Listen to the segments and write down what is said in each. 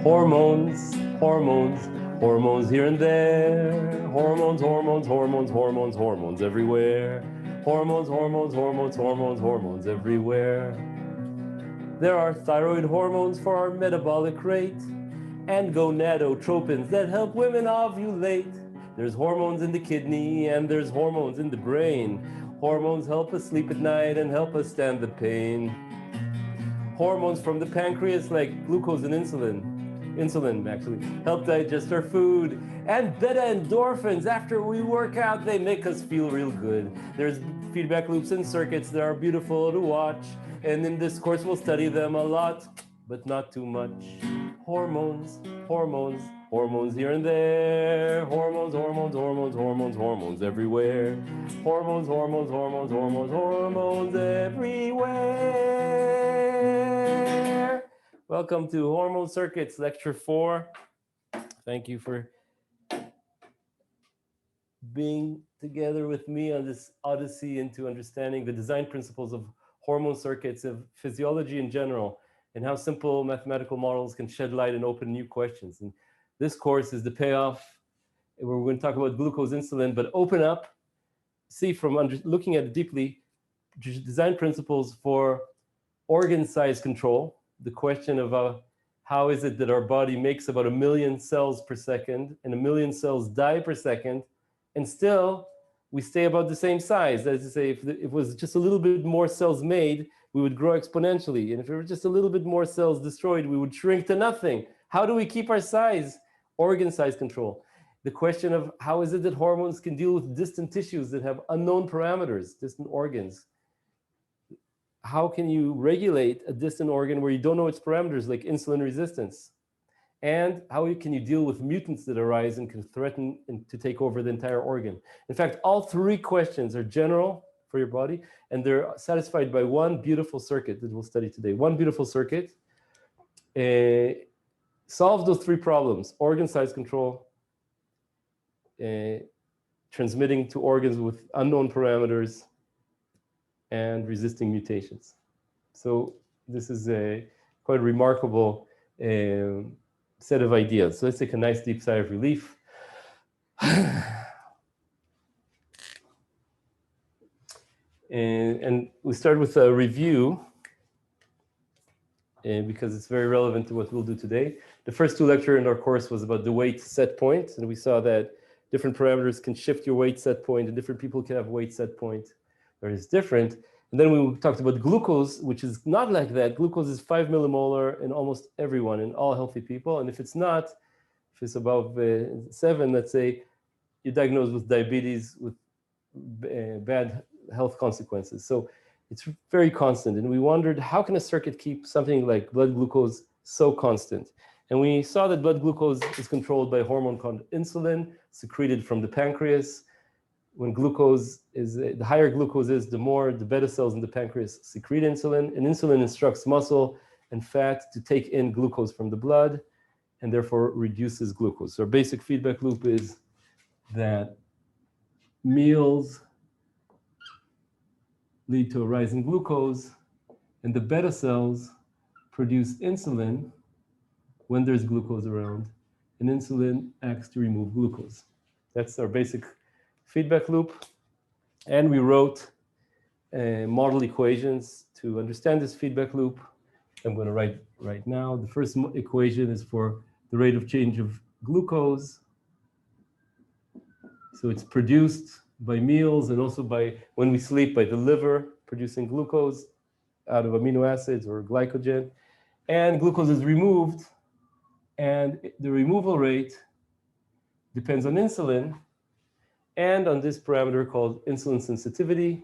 Hormones, hormones, hormones here and there. Hormones, hormones, hormones, hormones, hormones everywhere. Hormones, hormones, hormones, hormones, hormones everywhere. There are thyroid hormones for our metabolic rate and gonadotropins that help women ovulate. There's hormones in the kidney and there's hormones in the brain. Hormones help us sleep at night and help us stand the pain. Hormones from the pancreas like glucose and insulin actually, help digest our food. And beta endorphins, after we work out, they make us feel real good. There's feedback loops and circuits that are beautiful to watch. And in this course, we'll study them a lot, but not too much. Hormones, hormones, hormones here and there. Hormones, hormones, hormones, hormones, hormones everywhere. Hormones, hormones, hormones, hormones, hormones everywhere. Welcome to Hormone Circuits, Lecture 4. Thank you for being together with me on this odyssey into understanding the design principles of hormone circuits, of physiology in general, and how simple mathematical models can shed light and open new questions. And this course is the payoff, where we're going to talk about glucose, insulin, but open up, see from looking at it deeply, design principles for organ size control. The question of how is it that our body makes about 1 million cells per second and 1 million cells die per second, and still we stay about the same size. As to say, if it was just a little bit more cells made, we would grow exponentially. And if there were just a little bit more cells destroyed, we would shrink to nothing. How do we keep our size? Organ size control. The question of how is it that hormones can deal with distant tissues that have unknown parameters, distant organs? How can you regulate a distant organ where you don't know its parameters, like insulin resistance? And how can you deal with mutants that arise and can threaten to take over the entire organ? In fact, all three questions are general for your body, and they're satisfied by one beautiful circuit that we'll study today. One beautiful circuit solves those three problems: organ size control, transmitting to organs with unknown parameters, and resisting mutations. So this is a quite remarkable set of ideas. So let's take a nice deep sigh of relief. And we start with a review because it's very relevant to what we'll do today. The first two lectures in our course was about the weight set point, and we saw that different parameters can shift your weight set point, and different people can have weight set point that is different. And then we talked about glucose, which is not like that. Glucose is 5 millimolar in almost everyone, in all healthy people. And if it's not, if it's above 7, let's say, you're diagnosed with diabetes with bad health consequences. So it's very constant. And we wondered, how can a circuit keep something like blood glucose so constant? And we saw that blood glucose is controlled by a hormone called insulin, secreted from the pancreas. When glucose is, the higher glucose is, the more the beta cells in the pancreas secrete insulin, and insulin instructs muscle and fat to take in glucose from the blood, and therefore reduces glucose. So our basic feedback loop is that meals lead to a rise in glucose, and the beta cells produce insulin when there's glucose around, and insulin acts to remove glucose. That's our basic feedback loop. And we wrote model equations to understand this feedback loop. I'm going to write right now. The first equation is for the rate of change of glucose. So it's produced by meals and also by, when we sleep, by the liver producing glucose out of amino acids or glycogen. And glucose is removed, and the removal rate depends on insulin and on this parameter called insulin sensitivity.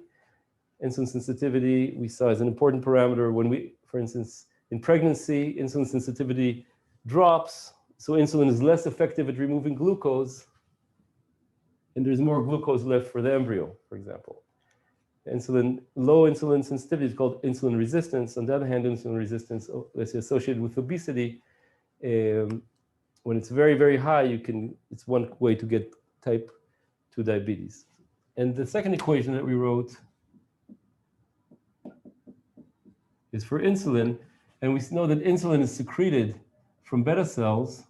Insulin sensitivity we saw as an important parameter when we, for instance, in pregnancy, insulin sensitivity drops, so insulin is less effective at removing glucose, and there's more glucose left for the embryo, for example. Low insulin sensitivity is called insulin resistance. On the other hand, insulin resistance, let's say, associated with obesity, when it's very, very high, it's one way to get type 2 diabetes. And the second equation that we wrote is for insulin, and we know that insulin is secreted from beta cells.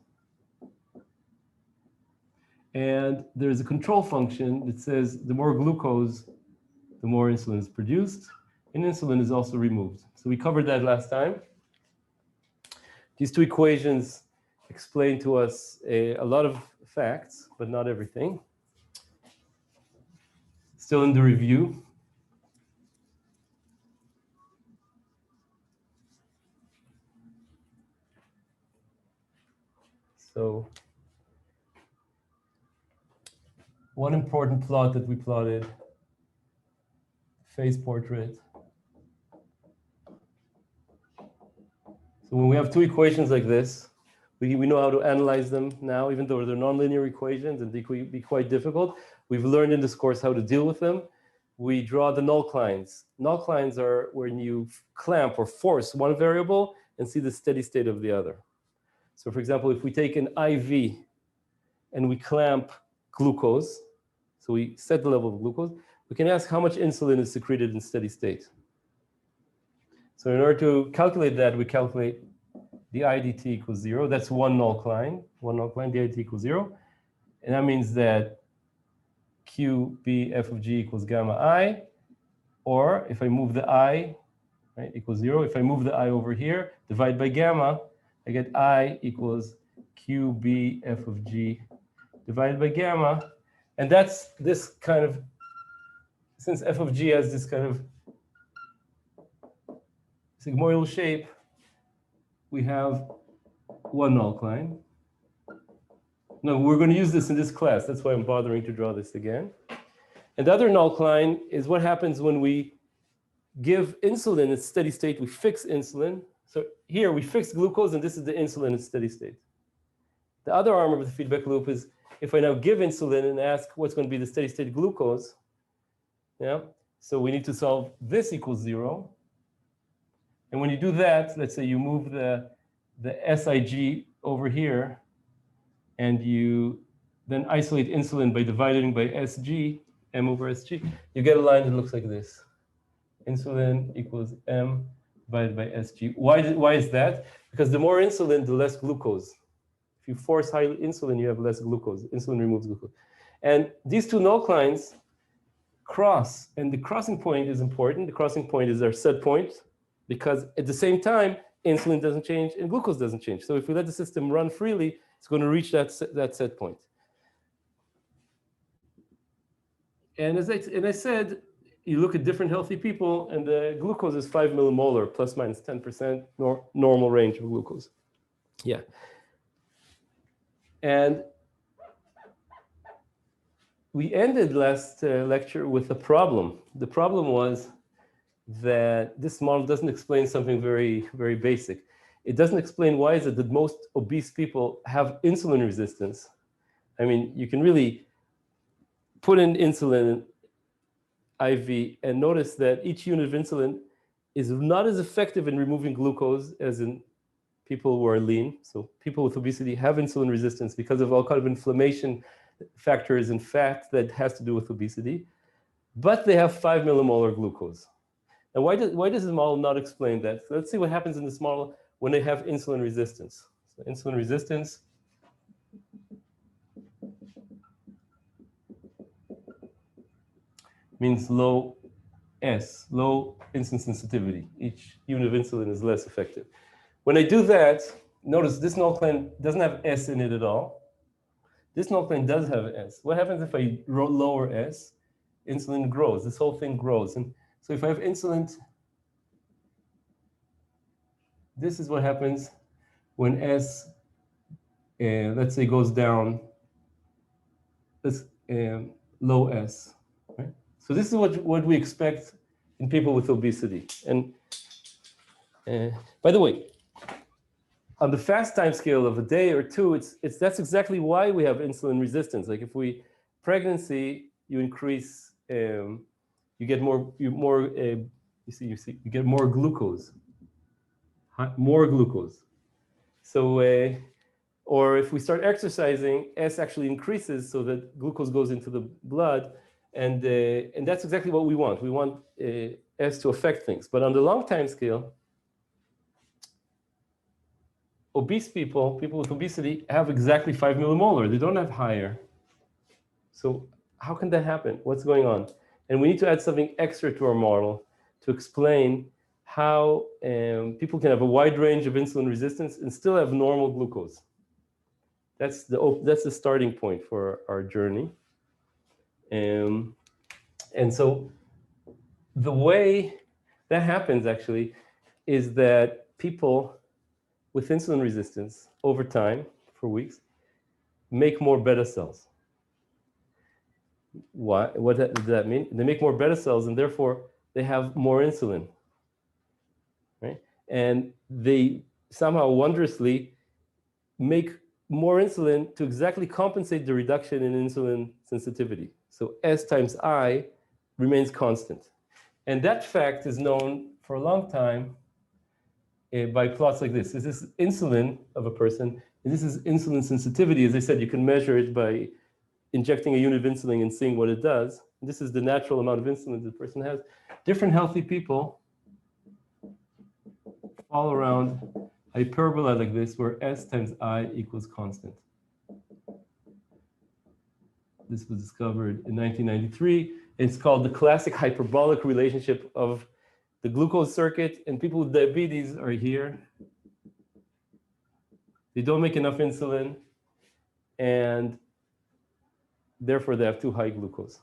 And there's a control function that says the more glucose, the more insulin is produced, and insulin is also removed. So we covered that last time. These two equations explain to us a lot of facts, but not everything. Still in the review. So one important plot that we plotted, phase portrait. So when we have two equations like this, we know how to analyze them now, even though they're nonlinear equations and they could be quite difficult. We've learned in this course how to deal with them. We draw the null clines. Null clines are when you clamp or force one variable and see the steady state of the other. So for example, if we take an IV and we clamp glucose, so we set the level of glucose, we can ask how much insulin is secreted in steady state. So in order to calculate that, we calculate the IDT equals 0. That's one null cline, the IDT equals 0. And that means that QB f of g equals gamma I, or if I move the I, right, equals 0. If I move the I over here, divide by gamma, I get I equals QB f of g divided by gamma. And that's this kind of, since f of g has this kind of sigmoidal shape, we have one null cline. No, we're going to use this in this class. That's why I'm bothering to draw this again. And the other null cline is what happens when we give insulin its steady state. We fix insulin. So here we fix glucose, and this is the insulin in steady state. The other arm of the feedback loop is if I now give insulin and ask what's going to be the steady state glucose. Yeah. So we need to solve this equals 0. And when you do that, let's say you move the SIG over here, and you then isolate insulin by dividing by SG, M over SG, you get a line that looks like this. Insulin equals M divided by SG. Why is that? Because the more insulin, the less glucose. If you force high insulin, you have less glucose. Insulin removes glucose. And these two null clines cross, and the crossing point is important. The crossing point is our set point, because at the same time, insulin doesn't change and glucose doesn't change. So if we let the system run freely, it's going to reach that set point. And as I said, you look at different healthy people, and the glucose is 5 millimolar, plus minus 10% normal range of glucose. Yeah. And we ended last lecture with a problem. The problem was that this model doesn't explain something very, very basic. It doesn't explain why is it that most obese people have insulin resistance. I mean, you can really put in insulin IV and notice that each unit of insulin is not as effective in removing glucose as in people who are lean. So people with obesity have insulin resistance because of all kind of inflammation factors and fat that has to do with obesity, but they have 5 millimolar glucose. And why does this model not explain that? So let's see what happens in this model when they have insulin resistance. So insulin resistance means low S, low insulin sensitivity. Each unit of insulin is less effective. When I do that, notice this null cline doesn't have S in it at all. This null cline does have S. What happens if I lower S? Insulin grows. This whole thing grows. And so if I have insulin, this is what happens when S, let's say, goes down, low S. Right? So this is what we expect in people with obesity. And by the way, on the fast time scale of a day or two, that's exactly why we have insulin resistance. Like if we pregnancy, you increase, you get more glucose, more glucose. So, or if we start exercising, S actually increases so that glucose goes into the blood, and that's exactly what we want. We want S to affect things. But on the long time scale, obese people, people with obesity, have exactly 5 millimolar. They don't have higher. So how can that happen? What's going on? And we need to add something extra to our model to explain how people can have a wide range of insulin resistance and still have normal glucose. That's the starting point for our journey. And so the way that happens actually is that people with insulin resistance over time, for weeks, make more beta cells. Why? What does that mean? They make more beta cells, and therefore they have more insulin, right? And they somehow wondrously make more insulin to exactly compensate the reduction in insulin sensitivity. So S times I remains constant. And that fact is known for a long time by plots like this. This is insulin of a person, and this is insulin sensitivity. As I said, you can measure it by injecting a unit of insulin and seeing what it does. This is the natural amount of insulin the person has. Different healthy people fall around hyperbola like this, where S times I equals constant. This was discovered in 1993. It's called the classic hyperbolic relationship of the glucose circuit, and people with diabetes are here. They don't make enough insulin, and therefore they have too high glucose.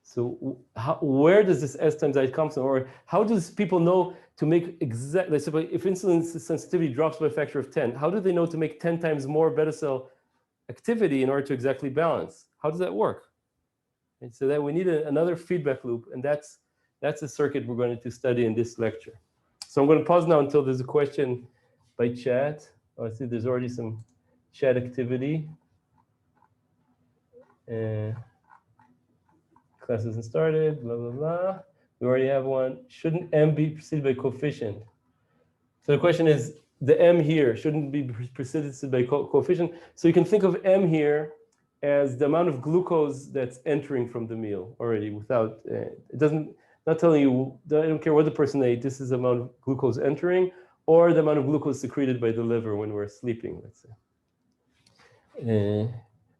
So where does this S times I come from? Or how does people know to make exactly, if insulin sensitivity drops by a factor of 10, how do they know to make 10 times more beta cell activity in order to exactly balance? How does that work? And so that we need another feedback loop, and that's a circuit we're going to study in this lecture. So I'm going to pause now until there's a question by chat. Oh, I see there's already some chat activity. Class hasn't started, blah, blah, blah. We already have one. Shouldn't M be preceded by coefficient? So the question is, the M here shouldn't be preceded by coefficient. So you can think of M here as the amount of glucose that's entering from the meal already without, it doesn't, not telling you, I don't care what the person ate, this is the amount of glucose entering, or the amount of glucose secreted by the liver when we're sleeping, let's say.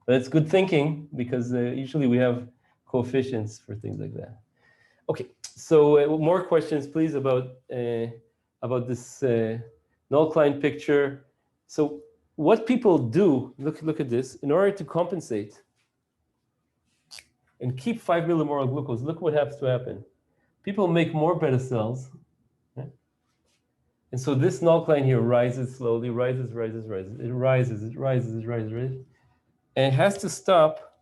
But it's good thinking, because usually we have coefficients for things like that. Okay, so more questions, please, about this null-Klein picture. So what people do, look at this, in order to compensate and keep 5 millimolar glucose, look what happens to happen. People make more beta cells, okay? And so this null-Klein here rises slowly, rises. It rises, and it has to stop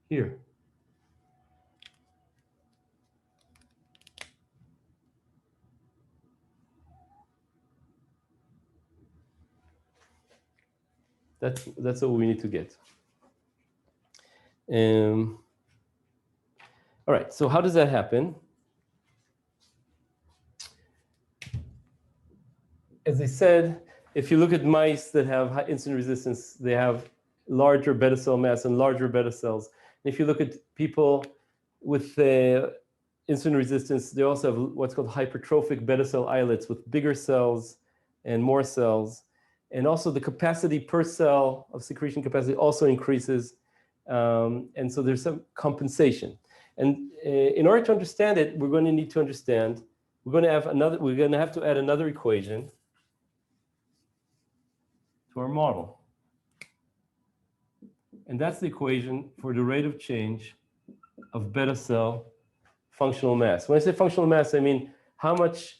here. That's what we need to get. All right, so how does that happen? As I said, if you look at mice that have high insulin resistance, they have larger beta cell mass and larger beta cells. And if you look at people with insulin resistance, they also have what's called hypertrophic beta cell islets with bigger cells and more cells. And also the capacity per cell of secretion capacity also increases. And so there's some compensation. And in order to understand it, we're going to need to understand, we're going to have to add another equation to our model. And that's the equation for the rate of change of beta cell functional mass. When I say functional mass, I mean how much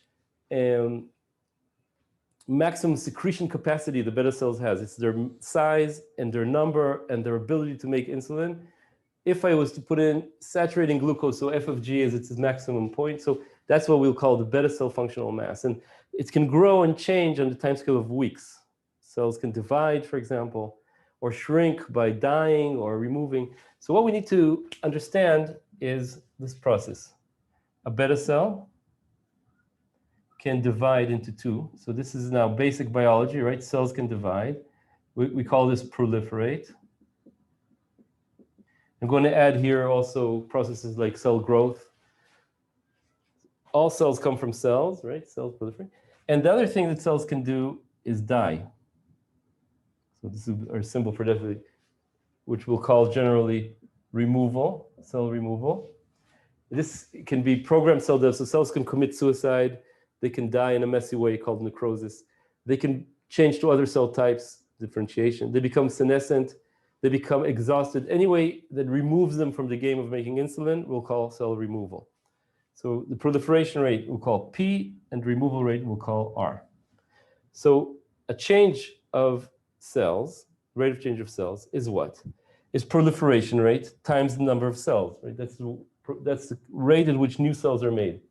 maximum secretion capacity the beta cells has. It's their size and their number and their ability to make insulin. If I was to put in saturating glucose, so F of G is its maximum point, so that's what we'll call the beta cell functional mass. And it can grow and change on the timescale of weeks. Cells can divide, for example, or shrink by dying or removing. So what we need to understand is this process. A beta cell can divide into two. So this is now basic biology, right? Cells can divide. We call this proliferate. I'm going to add here also processes like cell growth. All cells come from cells, right? Cells proliferate. And the other thing that cells can do is die. So this is our symbol for death, which we'll call generally removal, cell removal. This can be programmed cell death, so cells can commit suicide. They can die in a messy way called necrosis. They can change to other cell types, differentiation. They become senescent. They become exhausted. Any way that removes them from the game of making insulin, we'll call cell removal. So the proliferation rate we'll call P, and removal rate we'll call R. So a change of cells, rate of change of cells, is what? Is proliferation rate times the number of cells, right? That's the rate at which new cells are made.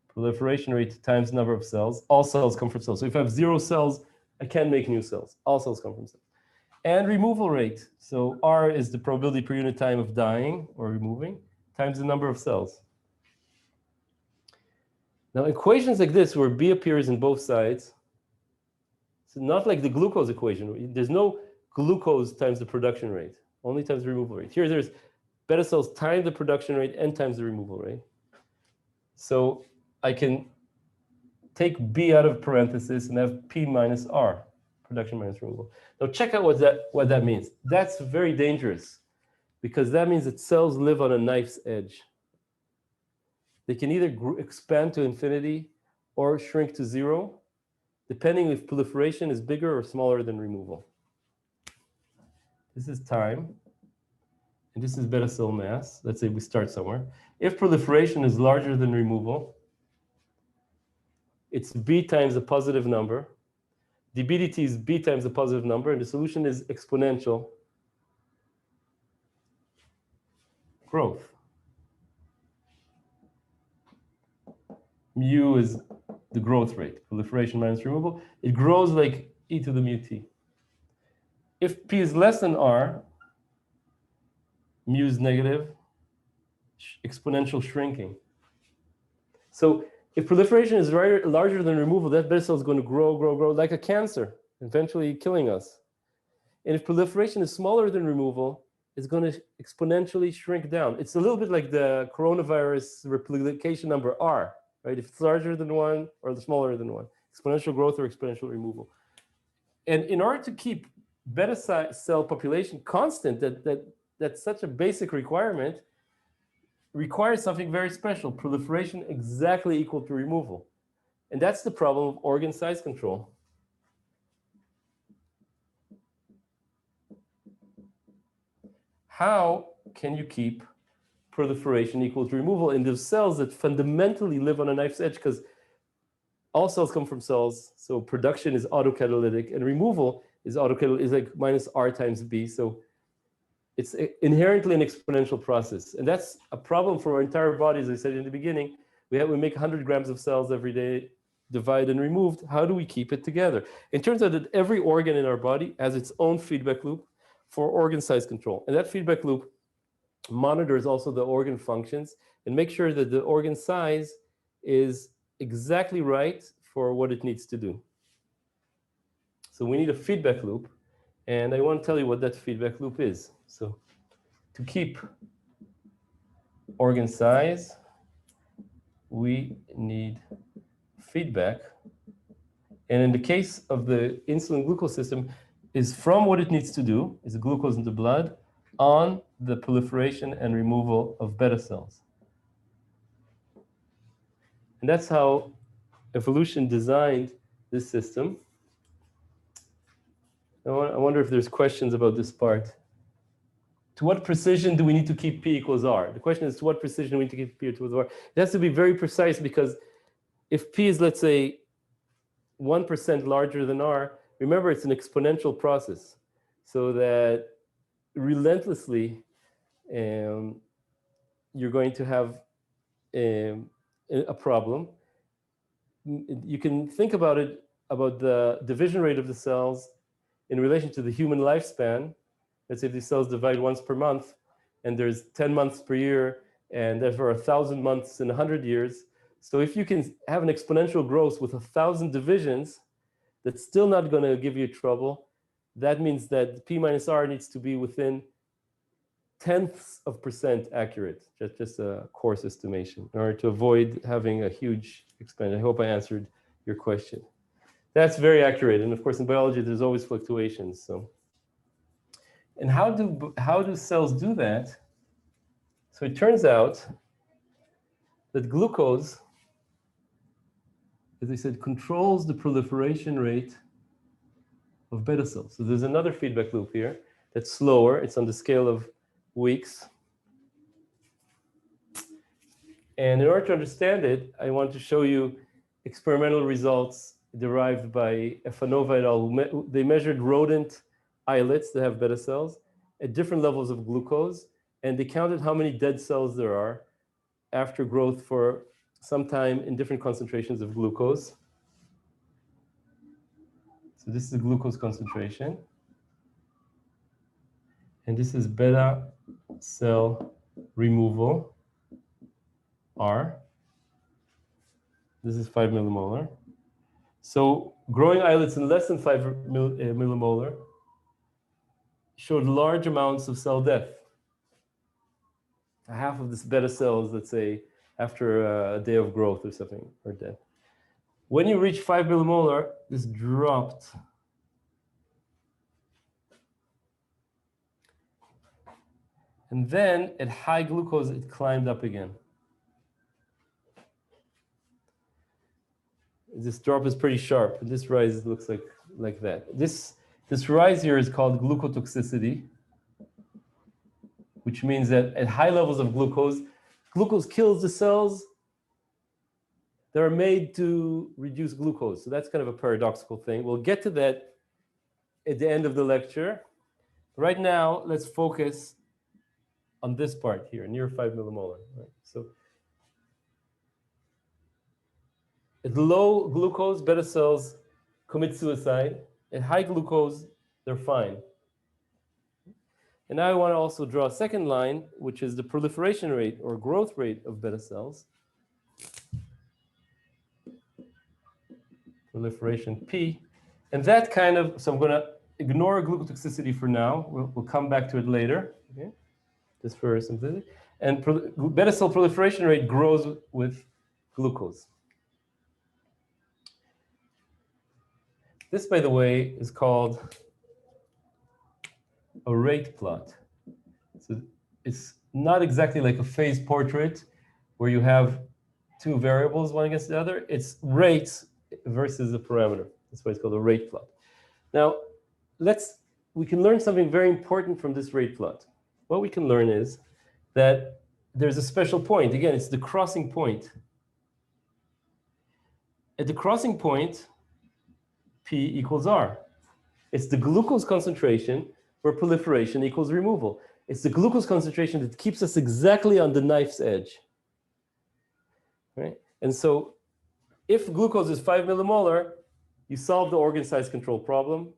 Proliferation rate times the number of cells. All cells come from cells. So if I have 0 cells, I can't make new cells. All cells come from cells. And removal rate. So R is the probability per unit time of dying or removing times the number of cells. Now, equations like this, where B appears in both sides, so not like the glucose equation. There's no glucose times the production rate, only times the removal rate. Here, there's beta cells times the production rate and times the removal rate. So I can take B out of parenthesis and have P minus R, production minus removal. Now, check out what that means. That's very dangerous, because that means that cells live on a knife's edge. They can either expand to infinity or shrink to 0, depending if proliferation is bigger or smaller than removal. This is time, and this is beta cell mass. Let's say we start somewhere. If proliferation is larger than removal, it's B times a positive number. dBdt is B times a positive number, and the solution is exponential growth. Mu is the growth rate, proliferation minus removal. It grows like e to the mu t. If P is less than R, mu is negative, exponential shrinking. So if proliferation is larger than removal, that beta cell is going to grow like a cancer, eventually killing us. And if proliferation is smaller than removal, it's going to exponentially shrink down. It's a little bit like the coronavirus replication number R. Right? If it's larger than 1 or smaller than 1, exponential growth or exponential removal. And in order to keep beta cell population constant, that's such a basic requirement, requires something very special, proliferation exactly equal to removal. And that's the problem of organ size control. How can you keep proliferation equal to removal in those cells that fundamentally live on a knife's edge? Because all cells come from cells, so production is autocatalytic, and removal is autocatalytic, is like minus R times B. So it's inherently an exponential process. And that's a problem for our entire body, as I said in the beginning. We make 100 grams of cells every day, divide and removed. How do we keep it together? It turns out that every organ in our body has its own feedback loop for organ size control. And that feedback loop monitors also the organ functions and makes sure that the organ size is exactly right for what it needs to do. So we need a feedback loop, and I want to tell you what that feedback loop is. So to keep organ size, we need feedback. And in the case of the insulin glucose system, is from what it needs to do, is the glucose in the blood, on the proliferation and removal of beta cells. And that's how evolution designed this system. I wonder if there's questions about this part. To what precision do we need to keep P equals R? The question is, to what precision do we need to keep P equals R? It has to be very precise, because if P is, let's say, 1% larger than R, remember, it's an exponential process. So that relentlessly, you're going to have a problem. You can think about it, about the division rate of the cells in relation to the human lifespan. Let's say these cells divide once per month, and there's 10 months per year, and therefore 1,000 months in 100 years. So if you can have an exponential growth with 1,000 divisions, that's still not going to give you trouble. That means that P minus R needs to be within 0.1% accurate, just a coarse estimation, in order to avoid having a huge expansion. I hope I answered your question. That's very accurate, and of course in biology there's always fluctuations. So, and how do cells do that? So it turns out that glucose, as I said, controls the proliferation rate of beta cells. So there's another feedback loop here that's slower. It's on the scale of weeks. And in order to understand it, I want to show you experimental results derived by Efanova et al. They measured rodent islets that have beta cells at different levels of glucose, and they counted how many dead cells there are after growth for some time in different concentrations of glucose. So this is the glucose concentration. And this is beta cell removal, R. This is 5 millimolar. So growing islets in less than 5 millimolar showed large amounts of cell death. Half of this beta cells, let's say, after a day of growth or something, are dead. When you reach 5 millimolar, this dropped. And then at high glucose, it climbed up again. This drop is pretty sharp. And this rise looks like that. This rise here is called glucotoxicity, which means that at high levels of glucose, glucose kills the cells that are made to reduce glucose. So that's kind of a paradoxical thing. We'll get to that at the end of the lecture. Right now, let's focus on this part here, near 5 millimolar. Right? So at low glucose, beta cells commit suicide. At high glucose, they're fine. And now I want to also draw a second line, which is the proliferation rate or growth rate of beta cells. Proliferation P. And that kind of, so I'm going to ignore glucotoxicity for now. We'll come back to it later. Okay? Just for simplicity. And beta cell proliferation rate grows with glucose. This, by the way, is called a rate plot. So it's not exactly like a phase portrait where you have two variables, one against the other. It's rates versus a parameter. That's why it's called a rate plot. Now, we can learn something very important from this rate plot. What we can learn is that there's a special point. Again, it's the crossing point. At the crossing point, P equals R. It's the glucose concentration where proliferation equals removal. It's the glucose concentration that keeps us exactly on the knife's edge. Right? And so if glucose is 5 millimolar, you solve the organ size control problem.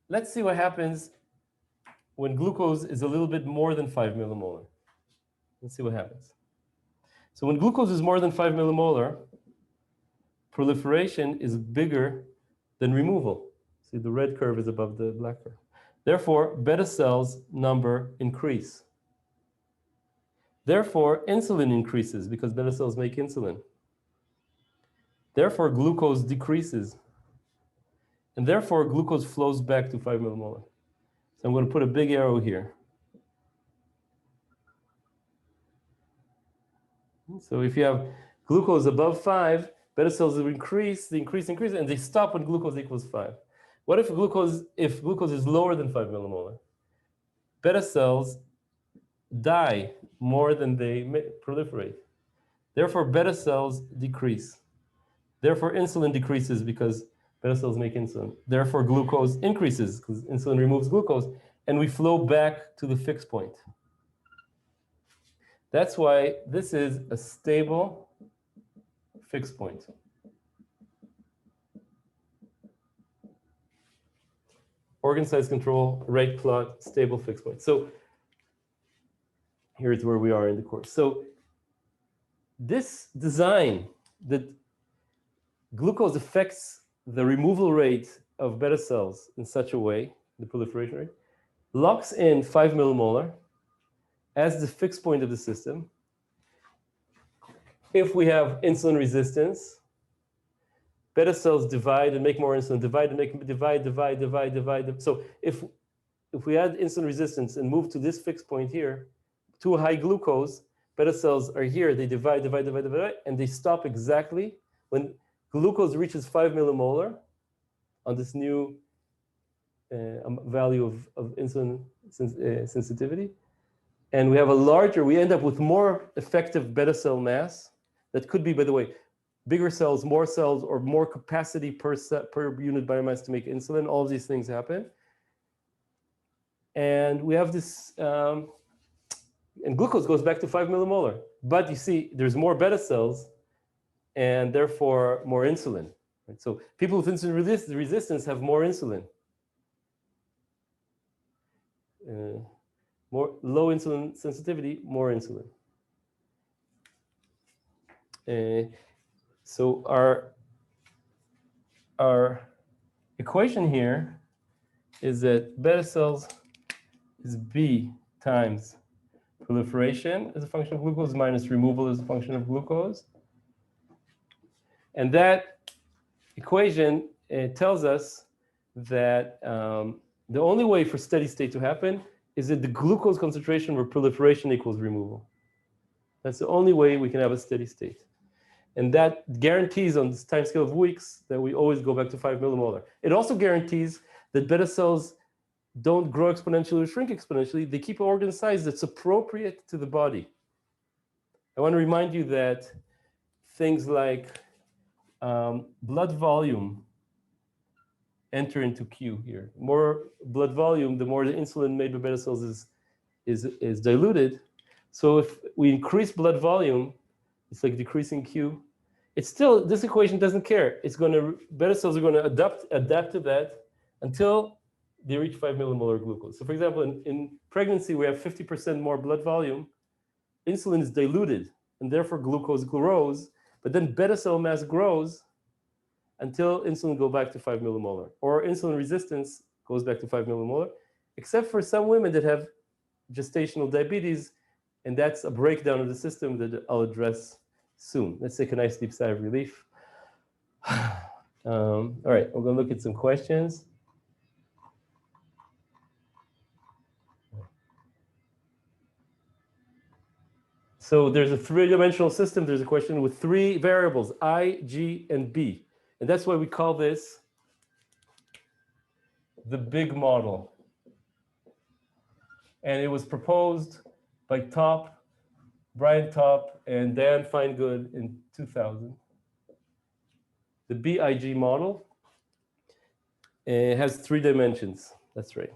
Let's see what happens when glucose is a little bit more than 5 millimolar. Let's see what happens. So when glucose is more than 5 millimolar, proliferation is bigger than removal. See, the red curve is above the black curve. Therefore, beta cells number increase. Therefore, insulin increases because beta cells make insulin. Therefore, glucose decreases. And therefore, glucose flows back to 5 millimolar. So I'm going to put a big arrow here. So if you have glucose above 5, beta cells will increase, and they stop when glucose equals 5. What if glucose is lower than 5 millimolar? Beta cells die more than they proliferate. Therefore, beta cells decrease. Therefore, insulin decreases because beta cells make insulin. Therefore, glucose increases because insulin removes glucose, and we flow back to the fixed point. That's why this is a stable fixed point. Organ size control, rate plot, stable fixed point. So here's where we are in the course. So this design that glucose affects the removal rate of beta cells in such a way, the proliferation rate, locks in 5 millimolar as the fixed point of the system. If we have insulin resistance, beta cells divide and make more insulin, divide. So if we add insulin resistance and move to this fixed point here, to a high glucose, beta cells are here, they divide, and they stop exactly when glucose reaches 5 millimolar on this new value of insulin sensitivity. And we have we end up with more effective beta cell mass. That could be, by the way, bigger cells, or more capacity per unit biomass to make insulin. All of these things happen. And we have this, and glucose goes back to 5 millimolar. But you see, there's more beta cells, and therefore more insulin. Right? So people with insulin resistance have more insulin. More low insulin sensitivity, more insulin. So our equation here is that beta cells is B times proliferation as a function of glucose minus removal as a function of glucose. And that equation tells us that the only way for steady state to happen is that the glucose concentration where proliferation equals removal. That's the only way we can have a steady state. And that guarantees on this time scale of weeks that we always go back to 5 millimolar. It also guarantees that beta cells don't grow exponentially or shrink exponentially. They keep an organ size that's appropriate to the body. I want to remind you that things like blood volume enter into Q here. More blood volume, the more the insulin made by beta cells is diluted. So if we increase blood volume, it's like decreasing Q. It's still, this equation doesn't care. It's going to, beta cells are going to adapt to that until they reach 5 millimolar glucose. So for example, in pregnancy, we have 50% more blood volume. Insulin is diluted, and therefore glucose grows, but then beta cell mass grows until insulin goes back to 5 millimolar, or insulin resistance goes back to 5 millimolar, except for some women that have gestational diabetes, and that's a breakdown of the system that I'll address soon. Let's take a nice deep sigh of relief. All right, we're going to look at some questions. So there's a three-dimensional system. There's a question with three variables, I, G, and B. And that's why we call this the big model. And it was proposed by Brian Top, and Dan Finegood in 2000. The BIG model has 3 dimensions. That's right.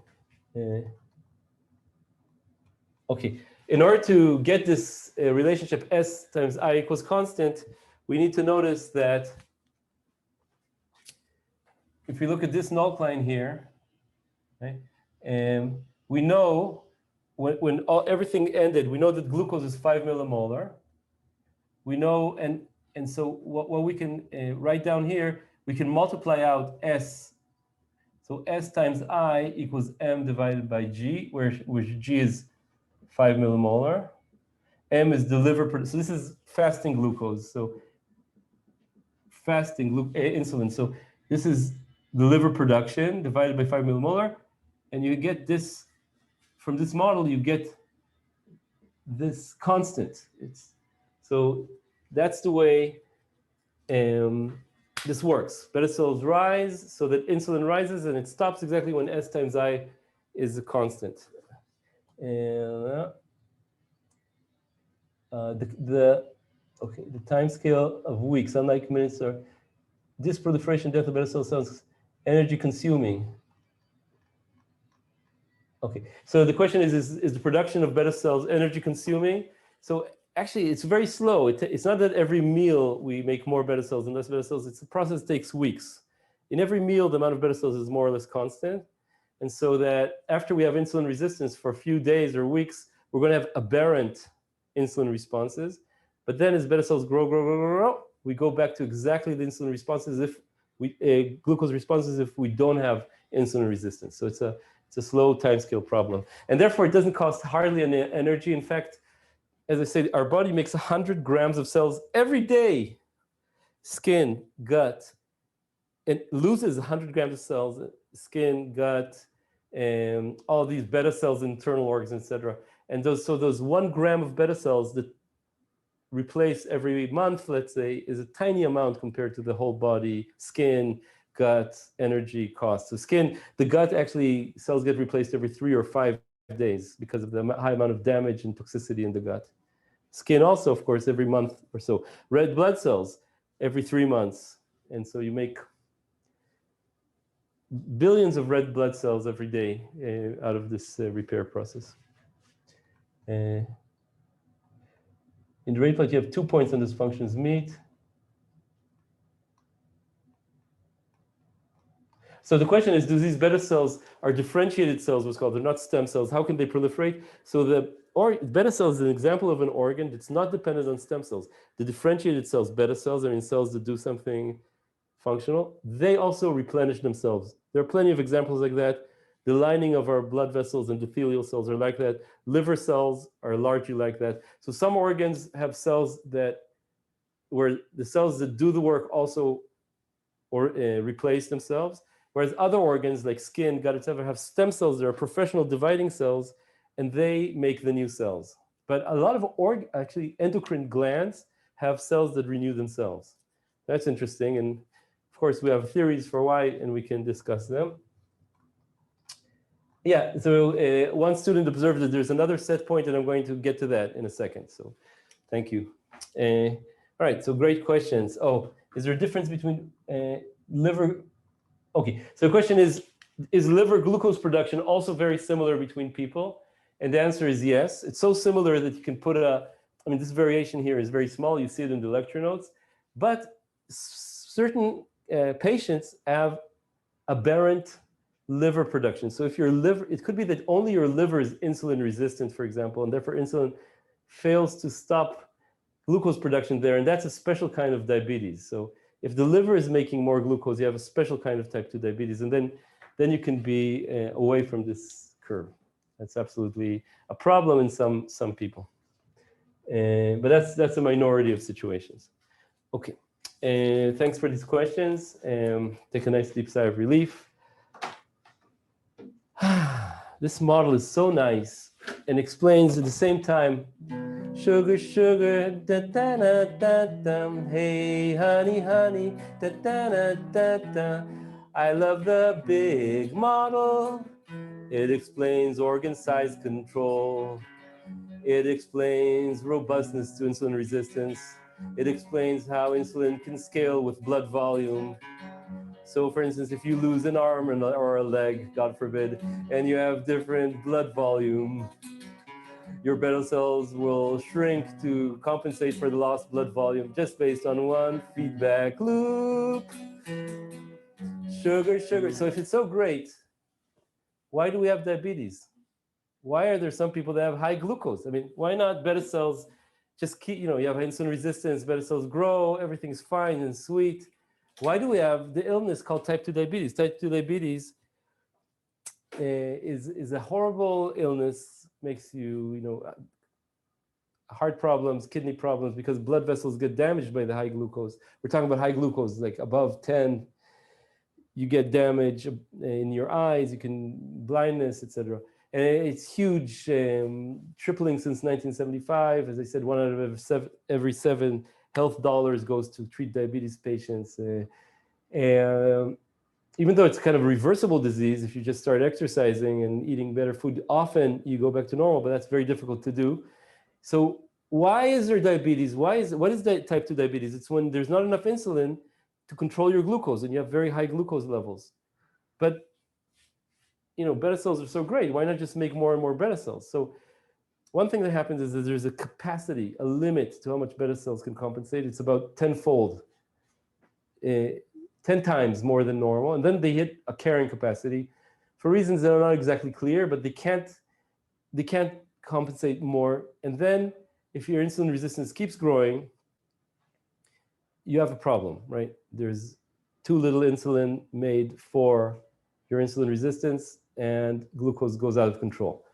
Okay. In order to get this relationship S times I equals constant, we need to notice that if we look at this null line here, right, we know when everything ended, we know that glucose is 5 millimolar. We know, and so what we can write down here, we can multiply out S. So S times I equals M divided by G, which G is 5 millimolar. M is the liver, so this is fasting glucose. So fasting insulin. So this is the liver production divided by 5 millimolar. And you get this, from this model, you get this constant. So that's the way this works. Beta cells rise so that insulin rises, and it stops exactly when S times I is a constant. And the time scale of weeks, unlike minutes, or this proliferation death of beta cell sounds energy consuming. Okay, so the question is the production of beta cells energy consuming? So actually, it's very slow. It's not that every meal we make more beta cells and less beta cells. It's a process that takes weeks. In every meal, the amount of beta cells is more or less constant. And so that after we have insulin resistance for a few days or weeks, we're going to have aberrant insulin responses. But then as beta cells grow, we go back to exactly the insulin responses glucose responses if we don't have insulin resistance. So it's It's a slow timescale problem. And therefore, it doesn't cost hardly any energy. In fact, as I said, our body makes 100 grams of cells every day. Skin, gut, it loses 100 grams of cells, skin, gut, and all these beta cells, internal organs, etc. And those 1 gram of beta cells that replace every month, let's say, is a tiny amount compared to the whole body, skin, gut, energy cost. So skin, the gut actually, cells get replaced every 3 or 5 days because of the high amount of damage and toxicity in the gut. Skin also, of course, every month or so. Red blood cells every 3 months. And so you make billions of red blood cells every day out of this repair process. In the rate plot, you have 2 points on this functions meet. So the question is, do these beta cells are differentiated cells, what's called? They're not stem cells. How can they proliferate? So the beta cells is an example of an organ that's not dependent on stem cells. The differentiated cells, beta cells, are in cells that do something functional. They also replenish themselves. There are plenty of examples like that. The lining of our blood vessels and endothelial cells are like that. Liver cells are largely like that. So some organs have cells where the cells that do the work also replace themselves. Whereas other organs like skin, gut, etc., have stem cells that are professional dividing cells, and they make the new cells. But a lot of actually endocrine glands have cells that renew themselves. That's interesting, and of course we have theories for why, and we can discuss them. Yeah, so one student observed that there's another set point, and I'm going to get to that in a second. So, thank you. All right, so great questions. Oh, is there a difference between liver? Okay, so the question is liver glucose production also very similar between people? And the answer is yes. It's so similar that you can put this variation here is very small. You see it in the lecture notes. But certain patients have aberrant liver production. So if your liver, it could be that only your liver is insulin resistant, for example, and therefore insulin fails to stop glucose production there. And that's a special kind of diabetes. So if the liver is making more glucose, you have a special kind of type 2 diabetes, and then you can be away from this curve. That's absolutely a problem in some people, but that's a minority of situations. Okay, thanks for these questions. Take a nice deep sigh of relief. This model is so nice and explains at the same time. Sugar, sugar, da da da da da. Hey, honey, honey, da da da da da. I love the big model. It explains organ size control. It explains robustness to insulin resistance. It explains how insulin can scale with blood volume. So, for instance, if you lose an arm or a leg, God forbid, and you have different blood volume, your beta cells will shrink to compensate for the lost blood volume just based on one feedback loop. Sugar, sugar. So if it's so great, why do we have diabetes? Why are there some people that have high glucose? I mean, why not beta cells just keep, you have insulin resistance, beta cells grow, everything's fine and sweet. Why do we have the illness called type 2 diabetes? Type 2 diabetes is a horrible illness, makes you, heart problems, kidney problems, because blood vessels get damaged by the high glucose. We're talking about high glucose, like above 10, you get damage in your eyes, you can blindness, etc. And it's huge, tripling since 1975. As I said, 1 out of every 7 health dollars goes to treat diabetes patients. And even though it's kind of a reversible disease, if you just start exercising and eating better food, often you go back to normal, but that's very difficult to do. So why is there diabetes? What is type 2 diabetes? It's when there's not enough insulin to control your glucose and you have very high glucose levels. But beta cells are so great. Why not just make more and more beta cells? So one thing that happens is that there's a capacity, a limit to how much beta cells can compensate. It's about 10-fold, 10 times more than normal. And then they hit a carrying capacity for reasons that are not exactly clear, but they can't compensate more. And then if your insulin resistance keeps growing, you have a problem, right? There's too little insulin made for your insulin resistance. and glucose goes out of control.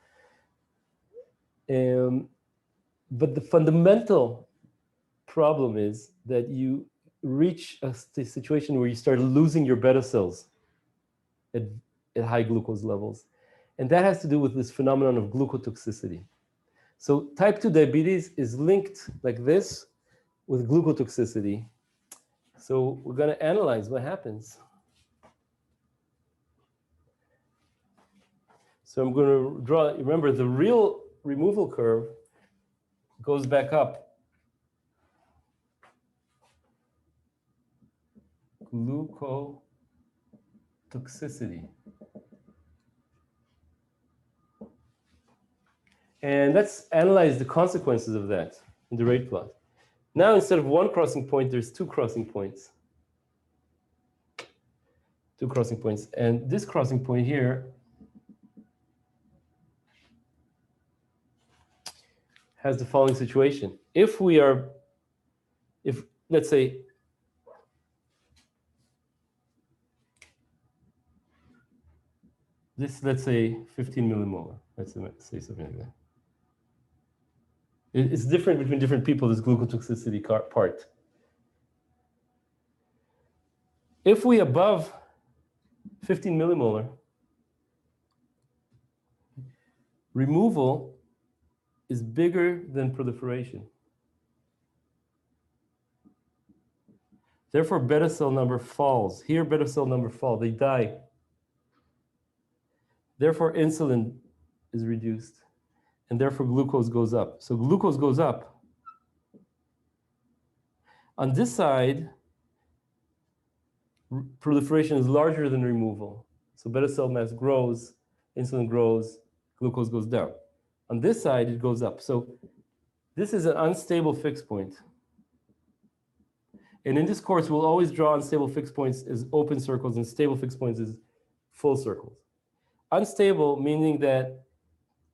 But the fundamental problem is that you reach a situation where you start losing your beta cells at high glucose levels. And that has to do with this phenomenon of glucotoxicity. So type 2 diabetes is linked like this with glucotoxicity. So we're going to analyze what happens. So I'm going to draw, remember, the real removal curve goes back up. Glucotoxicity. And let's analyze the consequences of that in the rate plot. Now, instead of one crossing point, there's two crossing points. Two crossing points. And this crossing point here has the following situation. If let's say, let's say 15 millimolar, let's say something like that. It's different between different people, this glucotoxicity part. If we above 15 millimolar, removal is bigger than proliferation. Therefore, beta cell number falls. Here, beta cell number fall, they die. Therefore, insulin is reduced, and therefore glucose goes up. So glucose goes up. On this side, proliferation is larger than removal. So beta cell mass grows, insulin grows, glucose goes down. On this side, it goes up. So this is an unstable fixed point. And in this course, we'll always draw unstable fixed points as open circles and stable fixed points as full circles. Unstable meaning that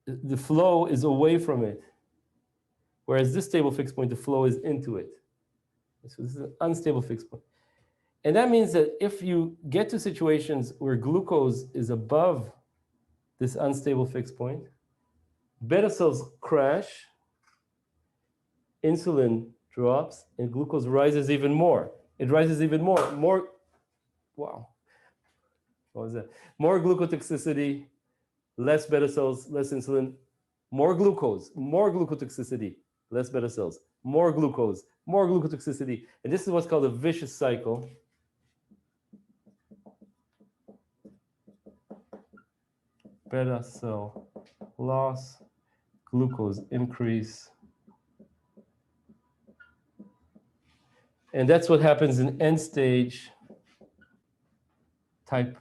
the flow is away from it, whereas this stable fixed point, the flow is into it. So this is an unstable fixed point. And that means that if you get to situations where glucose is above this unstable fixed point, beta cells crash, insulin drops, and glucose rises even more. It rises even more. Wow. What was that? More glucotoxicity, less beta cells, less insulin, more glucotoxicity, less beta cells, more glucose, more glucotoxicity. And this is what's called a vicious cycle. Beta cell loss, glucose increase. And that's what happens in end stage type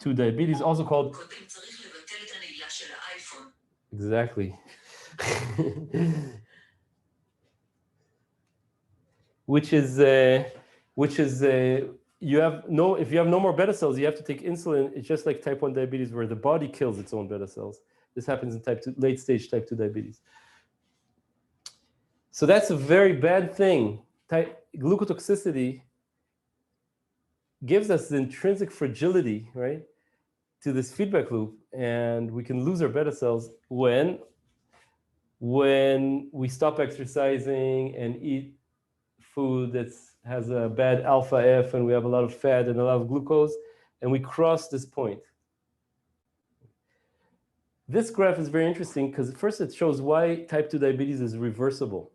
2 diabetes, also called. Exactly. Which is if you have no more beta cells, you have to take insulin. It's just like type 1 diabetes where the body kills its own beta cells. This happens in type 2, late stage type 2 diabetes. So that's a very bad thing. Glucotoxicity gives us the intrinsic fragility, right, to this feedback loop, and we can lose our beta cells when we stop exercising and eat food that has a bad alpha F, and we have a lot of fat and a lot of glucose, and we cross this point. This graph is very interesting because first it shows why type 2 diabetes is reversible,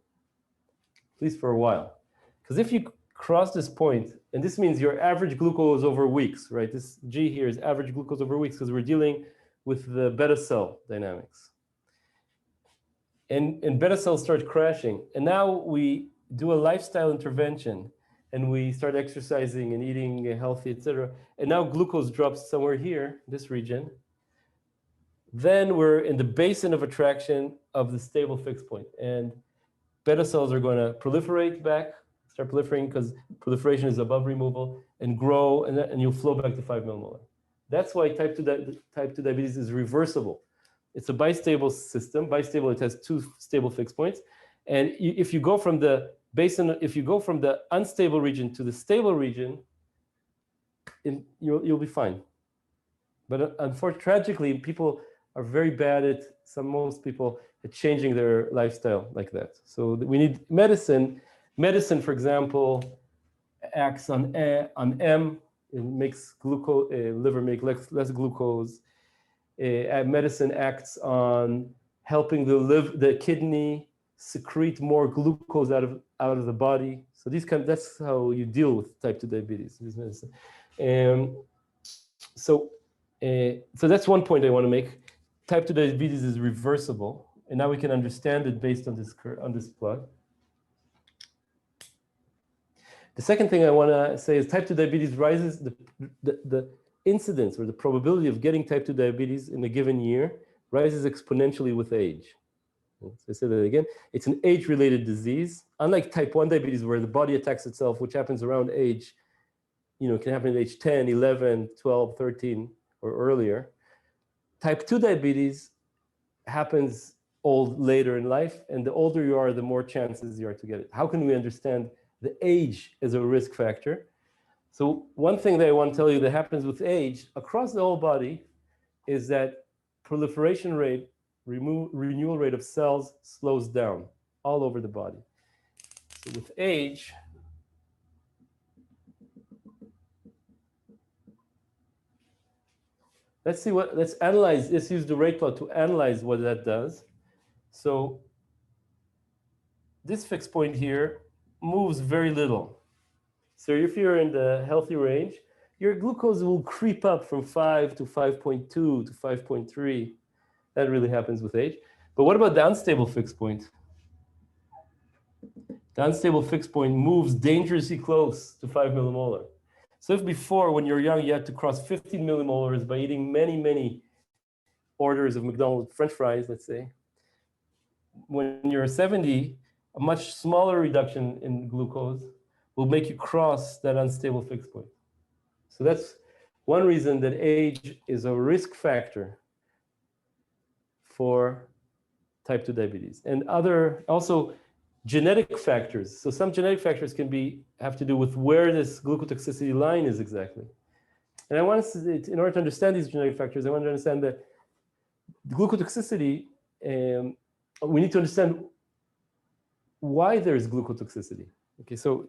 at least for a while. Because if you cross this point, and this means your average glucose over weeks, right? This G here is average glucose over weeks because we're dealing with the beta cell dynamics. And beta cells start crashing. And now we do a lifestyle intervention and we start exercising and eating healthy, etc. And now glucose drops somewhere here, this region. Then we're in the basin of attraction of the stable fixed point. And beta cells are going to proliferate back, start proliferating because proliferation is above removal, and grow, and you'll flow back to 5 millimolar. That's why type 2 diabetes is reversible. It's a bistable system. Bistable, it has two stable fixed points. And if you go from the basin, if you go from the unstable region to the stable region, you'll be fine. But unfortunately, tragically, people are very bad at, most people, at changing their lifestyle like that. So we need medicine. Medicine, for example, acts on M. It makes glucose, liver make less glucose. Medicine acts on helping the kidney secrete more glucose out of the body. So that's how you deal with type 2 diabetes. This medicine. So that's one point I want to make. Type 2 diabetes is reversible, and now we can understand it based on this plot. The second thing I want to say is type 2 diabetes rises, the incidence or the probability of getting type 2 diabetes in a given year rises exponentially with age. So I say that again. It's an age-related disease. Unlike type 1 diabetes, where the body attacks itself, which happens around age, it can happen at age 10, 11, 12, 13, or earlier. Type 2 diabetes happens later in life, and the older you are, the more chances you are to get it. How can we understand the age as a risk factor? So one thing that I want to tell you that happens with age across the whole body is that proliferation rate, renewal rate of cells slows down all over the body. So with age, let's analyze, let's use the rate plot to analyze what that does. So this fixed point here moves very little. So if you're in the healthy range, your glucose will creep up from 5 to 5.2 to 5.3. That really happens with age. But what about the unstable fixed point? The unstable fixed point moves dangerously close to 5 millimolar. So if before, when you're young, you had to cross 15 millimolars by eating many, many orders of McDonald's French fries, let's say, when you're 70, a much smaller reduction in glucose will make you cross that unstable fixed point. So that's one reason that age is a risk factor for type 2 diabetes. And also genetic factors. So some genetic factors have to do with where this glucotoxicity line is exactly. And I want us to, in order to understand these genetic factors, I want to understand that glucotoxicity, we need to understand why there's glucotoxicity. Okay, so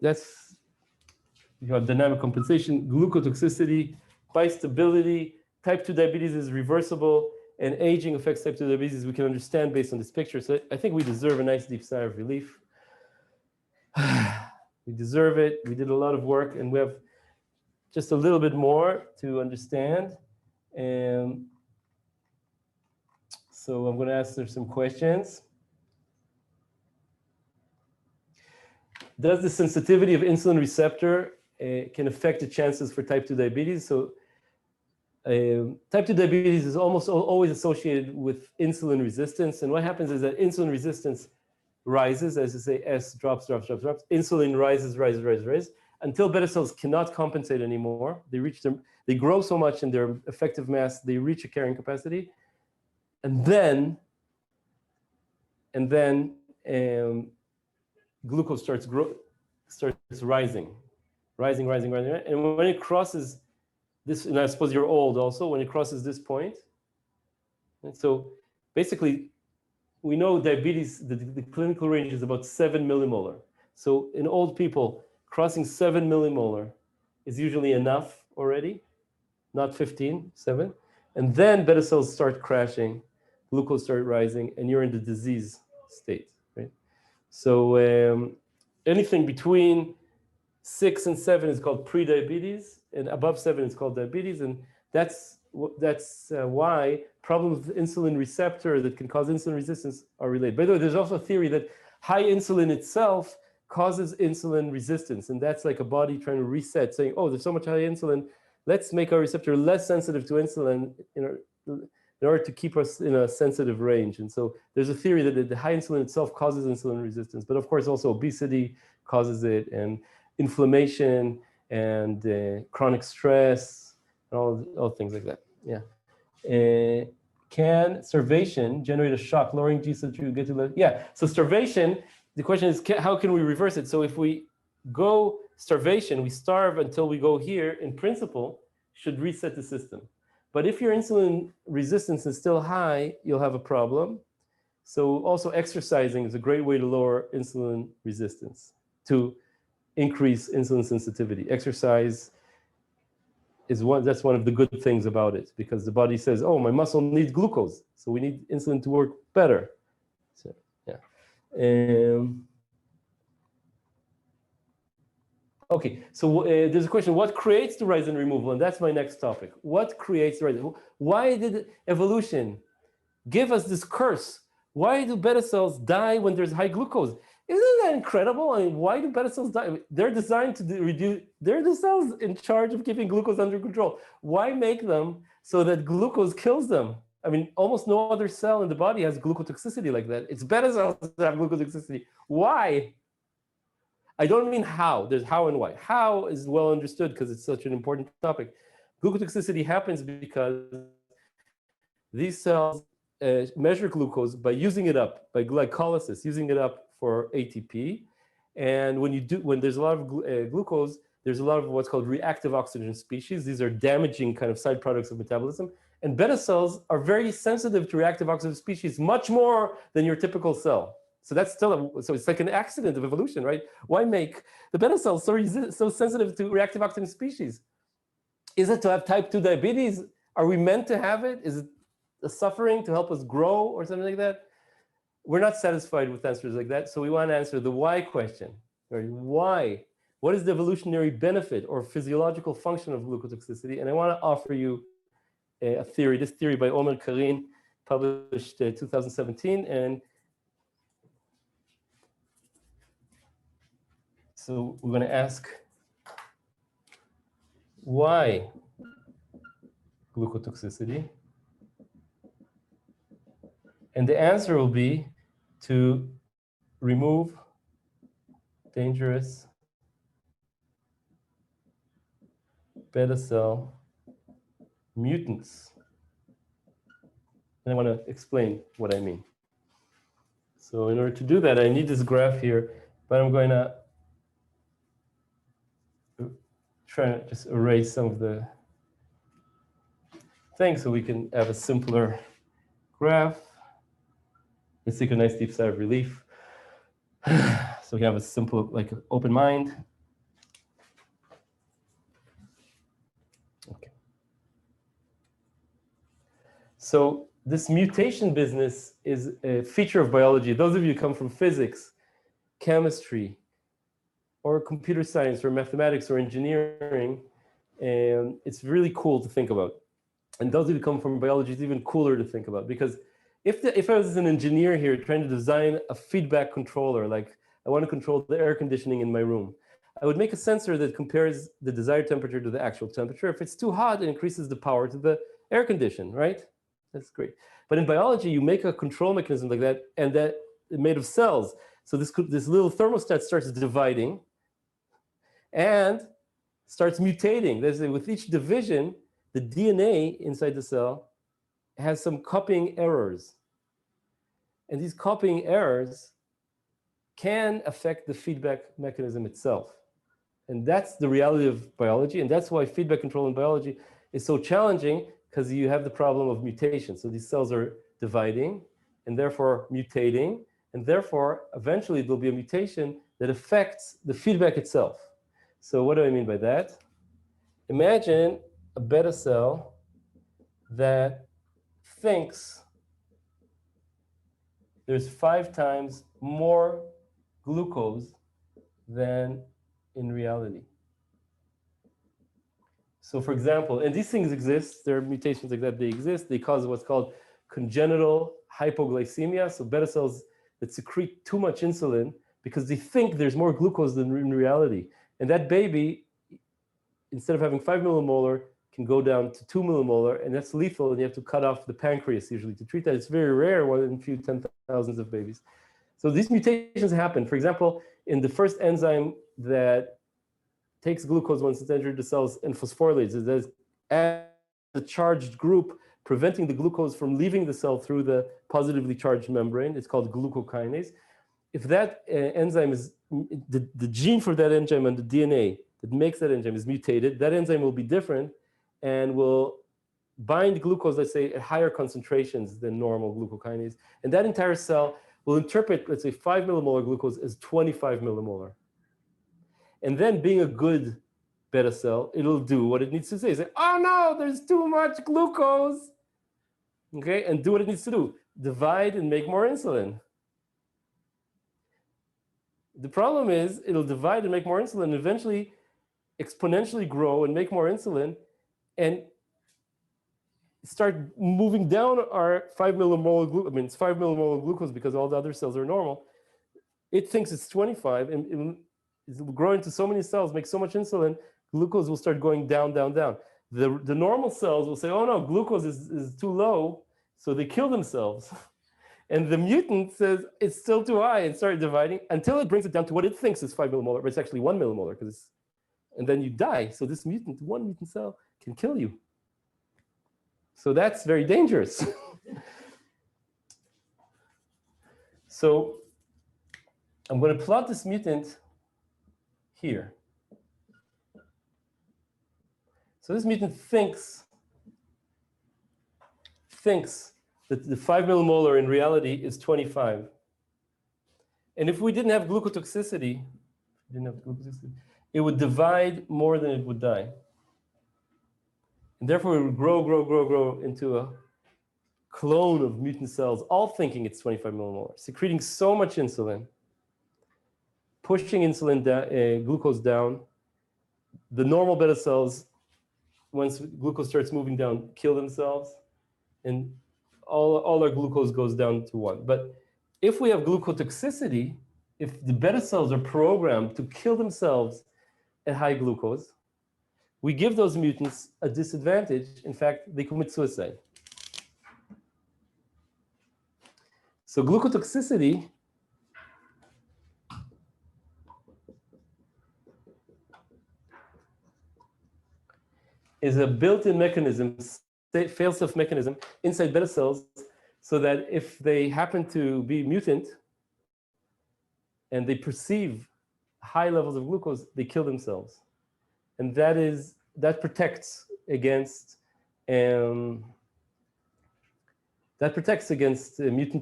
you have dynamic compensation, glucotoxicity, bistability, type 2 diabetes is reversible, and aging affects type 2 diabetes. We can understand based on this picture. So I think we deserve a nice deep sigh of relief. We deserve it. We did a lot of work, and we have just a little bit more to understand. And so I'm going to answer some questions. Does the sensitivity of insulin receptor can affect the chances for type 2 diabetes? So type 2 diabetes is almost always associated with insulin resistance. And what happens is that insulin resistance rises, as you say, S drops. Insulin rises, until beta cells cannot compensate anymore. They grow so much in their effective mass, they reach a carrying capacity. And then glucose starts rising. And when it crosses this, and I suppose you're old also, when it crosses this point. And so basically, we know diabetes, the clinical range is about 7 millimolar. So in old people, crossing 7 millimolar is usually enough already, not 15, 7. And then beta cells start crashing, glucose start rising, and you're in the disease state, right? So anything between 6 and 7 is called pre-diabetes, and above 7 is called diabetes, and that's why problems with insulin receptor that can cause insulin resistance are related. By the way, there's also a theory that high insulin itself causes insulin resistance, and that's like a body trying to reset, saying, oh, there's so much high insulin, let's make our receptor less sensitive to insulin in order to keep us in a sensitive range. And so there's a theory that the high insulin itself causes insulin resistance, but of course also obesity causes it, and inflammation, and chronic stress, and all things like that. Yeah. Can starvation generate a shock, lowering G so that you get to live? Yeah. So starvation, the question is, how can we reverse it? So if we go starvation, we starve until we go here, in principle, should reset the system. But if your insulin resistance is still high, you'll have a problem. So also exercising is a great way to lower insulin resistance, to increase insulin sensitivity. Exercise is that's one of the good things about it, because the body says, oh, my muscle needs glucose, so we need insulin to work better. So, yeah. Okay, so there's a question, what creates the rise and removal? And that's my next topic. What creates the rise? Why did evolution give us this curse? Why do beta cells die when there's high glucose? Isn't that incredible? I mean, why do beta cells die? They're designed to reduce, they're the cells in charge of keeping glucose under control. Why make them so that glucose kills them? I mean, almost no other cell in the body has glucotoxicity like that. It's beta cells that have glucotoxicity. Why? I don't mean how, there's how and why. How is well understood because it's such an important topic. Glucotoxicity happens because these cells measure glucose by using it up, by glycolysis, using it up for ATP. And when there's a lot of glucose, there's a lot of what's called reactive oxygen species. These are damaging kind of side products of metabolism. And beta cells are very sensitive to reactive oxygen species, much more than your typical cell. So that's still, so it's like an accident of evolution, right? Why make the beta cells so sensitive to reactive oxygen species? Is it to have type 2 diabetes? Are we meant to have it? Is it a suffering to help us grow or something like that? We're not satisfied with answers like that. So we want to answer the why question. Right? Why? What is the evolutionary benefit or physiological function of glucotoxicity? And I want to offer you a theory, this theory by Omer Karin, published 2017. And so we're going to ask, why glucotoxicity? And the answer will be to remove dangerous beta cell mutants. And I want to explain what I mean. So in order to do that, I need this graph here, but I'm going to try to just erase some of the things so we can have a simpler graph. Let's take a nice deep sigh of relief. So we have a simple, like, open mind. Okay. So this mutation business is a feature of biology. Those of you who come from physics, chemistry, or computer science, or mathematics, or engineering, and it's really cool to think about. And those of you who come from biology, it's even cooler to think about, because if I was an engineer here trying to design a feedback controller, like I want to control the air conditioning in my room, I would make a sensor that compares the desired temperature to the actual temperature. If it's too hot, it increases the power to the air condition, right? That's great. But in biology, you make a control mechanism like that, and that is made of cells. So this little thermostat starts dividing and starts mutating. With each division, the DNA inside the cell has some copying errors. And these copying errors can affect the feedback mechanism itself. And that's the reality of biology. And that's why feedback control in biology is so challenging, because you have the problem of mutation. So these cells are dividing and therefore mutating. And therefore, eventually, there'll be a mutation that affects the feedback itself. So what do I mean by that? Imagine a beta cell that thinks there's 5 times more glucose than in reality. So for example, and these things exist, there are mutations like that, they exist, they cause what's called congenital hypoglycemia, so beta cells that secrete too much insulin because they think there's more glucose than in reality. And that baby, instead of having 5 millimolar, can go down to 2 millimolar, and that's lethal, and you have to cut off the pancreas usually to treat that. It's very rare, 1 in a few 10,000s of babies. So these mutations happen. For example, in the first enzyme that takes glucose once it's entered the cells and phosphorylates it, there's a charged group preventing the glucose from leaving the cell through the positively charged membrane. It's called glucokinase. If that enzyme is, the gene for that enzyme and the DNA that makes that enzyme is mutated, that enzyme will be different and will bind glucose, let's say, at higher concentrations than normal glucokinase. And that entire cell will interpret, let's say, 5 millimolar glucose as 25 millimolar. And then, being a good beta cell, it'll do what it needs to say. Say, oh no, there's too much glucose. Okay, and do what it needs to do. Divide and make more insulin. The problem is it'll divide and make more insulin and eventually exponentially grow and make more insulin and start moving down our 5 millimolar glucose. I mean, it's 5 millimolar glucose because all the other cells are normal. It thinks it's 25 and it's growing to so many cells, make so much insulin, glucose will start going down, down, down. The normal cells will say, oh no, glucose is too low, so they kill themselves. And the mutant says it's still too high and start dividing until it brings it down to what it thinks is 5 millimolar, but it's actually 1 millimolar, and then you die. So this mutant, one mutant cell can kill you. So that's very dangerous. So I'm going to plot this mutant here. So this mutant thinks that the 5 millimolar in reality is 25. And if we didn't have glucotoxicity, it would divide more than it would die. And therefore, it would grow into a clone of mutant cells, all thinking it's 25 millimolar, secreting so much insulin, pushing glucose down. The normal beta cells, once glucose starts moving down, kill themselves, and all our glucose goes down to 1. But if we have glucotoxicity, if the beta cells are programmed to kill themselves at high glucose, we give those mutants a disadvantage. In fact, they commit suicide. So glucotoxicity is a built-in mechanism, fail-safe mechanism inside beta cells, so that if they happen to be mutant and they perceive high levels of glucose, they kill themselves. And that protects against mutant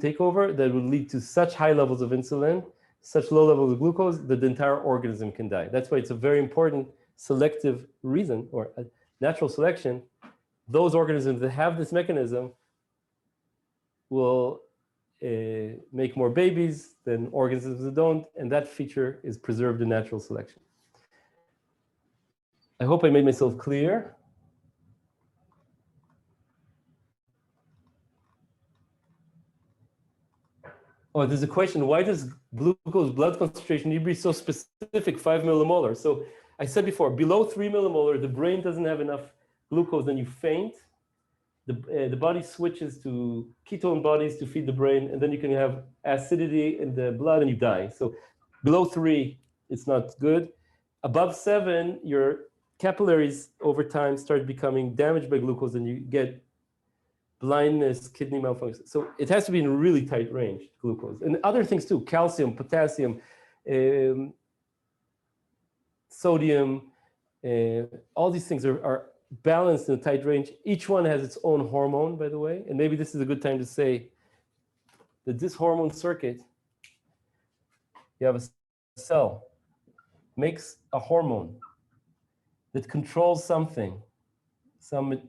takeover that would lead to such high levels of insulin, such low levels of glucose that the entire organism can die. That's why it's a very important selective reason, or a natural selection. Those organisms that have this mechanism will make more babies than organisms that don't, and that feature is preserved in natural selection. I hope I made myself clear. Oh, there's a question, why does glucose blood concentration need to be so specific, 5 millimolar? So I said before, below 3 millimolar, the brain doesn't have enough glucose, then you faint. The body switches to ketone bodies to feed the brain, and then you can have acidity in the blood and you die. So below 3, it's not good. Above 7, your capillaries over time start becoming damaged by glucose and you get blindness, kidney malfunction. So it has to be in a really tight range, glucose. And other things too, calcium, potassium, sodium, all these things are balanced in a tight range. Each one has its own hormone, by the way. And maybe this is a good time to say that this hormone circuit, you have a cell, makes a hormone that controls something, and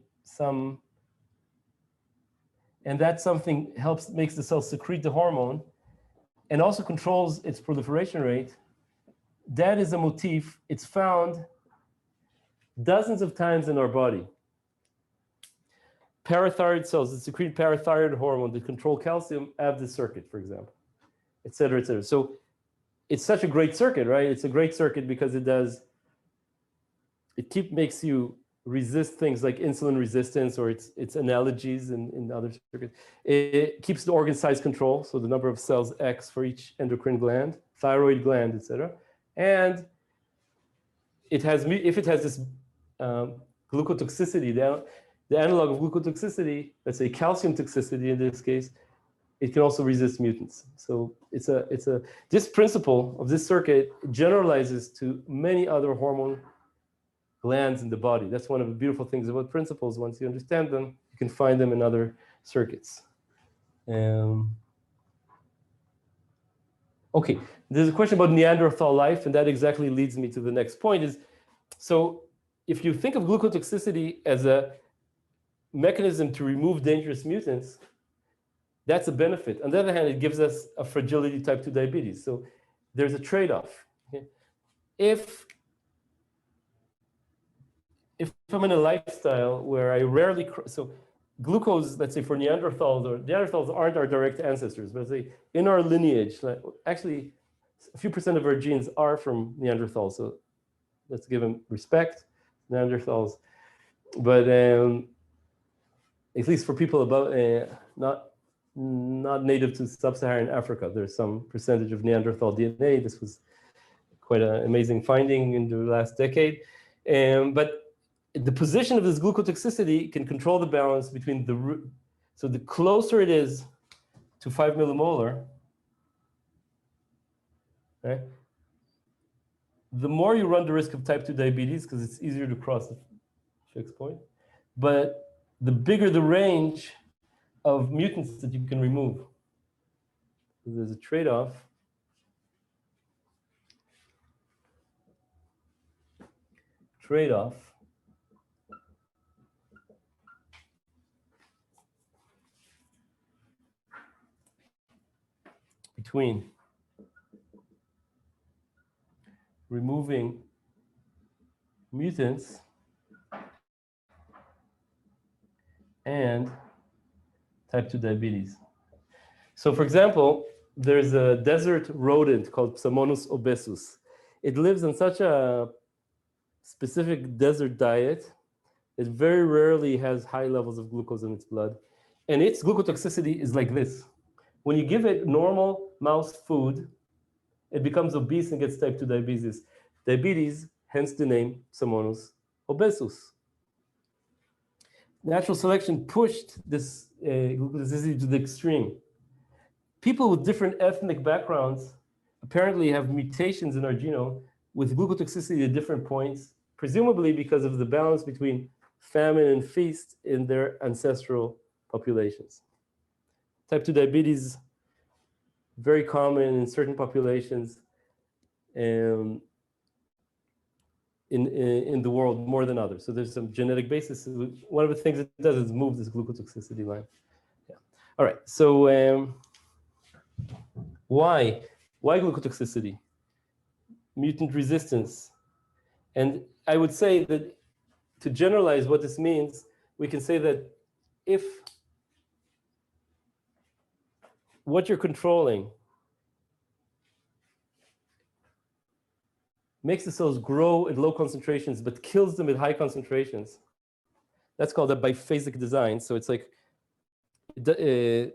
that something makes the cell secrete the hormone and also controls its proliferation rate. That is a motif. It's found dozens of times in our body. Parathyroid cells that secrete parathyroid hormone that control calcium have this circuit, for example, et cetera, et cetera. So it's such a great circuit, right? It's a great circuit because it makes you resist things like insulin resistance or its analogies in other circuits. It keeps the organ size control, so the number of cells X for each endocrine gland, thyroid gland, et cetera. And if it has this glucotoxicity, the analog of glucotoxicity, let's say calcium toxicity in this case, it can also resist mutants. So this principle of this circuit generalizes to many other hormone glands in the body. That's one of the beautiful things about principles. Once you understand them, you can find them in other circuits. Okay, there's a question about Neanderthal life, and that exactly leads me to the next point is, so if you think of glucotoxicity as a mechanism to remove dangerous mutants, that's a benefit. On the other hand, it gives us a fragility type 2 diabetes. So there's a trade-off. Okay? If I'm in a lifestyle where I rarely, so glucose, let's say for Neanderthals, or Neanderthals aren't our direct ancestors, but say in our lineage, like, actually a few % of our genes are from Neanderthals. So let's give them respect, Neanderthals. But at least for people above, not native to sub-Saharan Africa, there's some percentage of Neanderthal DNA. This was quite an amazing finding in the last decade. But the position of this glucotoxicity can control the balance between so the closer it is to 5 millimolar, right, the more you run the risk of type 2 diabetes because it's easier to cross the fixed point. But the bigger the range of mutants that you can remove. There's a trade-off. Between removing mutants and type 2 diabetes. So for example, there's a desert rodent called Psammonus obesus. It lives on such a specific desert diet. It very rarely has high levels of glucose in its blood. And its glucotoxicity is like this. When you give it normal mouse food, it becomes obese and gets type 2 diabetes. Diabetes, hence the name Psammonus obesus. Natural selection pushed this glucotoxicity to the extreme. People with different ethnic backgrounds apparently have mutations in our genome with glucotoxicity at different points, presumably because of the balance between famine and feast in their ancestral populations. Type 2 diabetes, very common in certain populations in the world more than others. So there's some genetic basis. One of the things it does is move this glucotoxicity line. Yeah. All right, so why glucotoxicity? Mutant resistance. And I would say that to generalize what this means, we can say that if what you're controlling makes the cells grow at low concentrations but kills them at high concentrations, that's called a biphasic design. So it's like a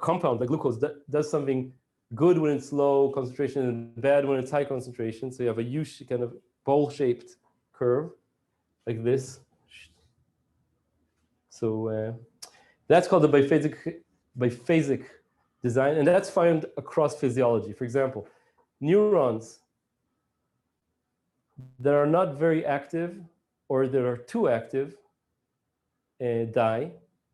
compound like glucose that does something good when it's low concentration and bad when it's high concentration. So you have a U kind of bowl-shaped curve like this. So that's called the biphasic design, and that's found across physiology. For example, neurons that are not very active or that are too active die,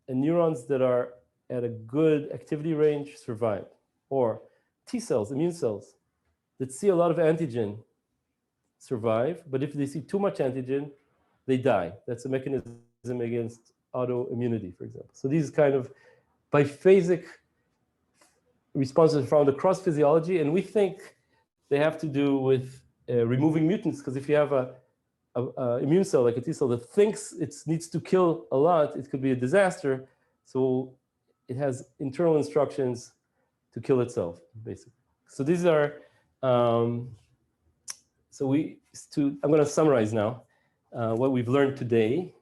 and neurons that are at a good activity range survive. Or T cells, immune cells, that see a lot of antigen survive, but if they see too much antigen, they die. That's a mechanism against autoimmunity, for example. So these kind of biphasic responses are found across physiology, and we think they have to do with removing mutants, because if you have a immune cell like a T cell that thinks it needs to kill a lot, it could be a disaster. So it has internal instructions to kill itself, basically. So these are, I'm going to summarize now what we've learned today.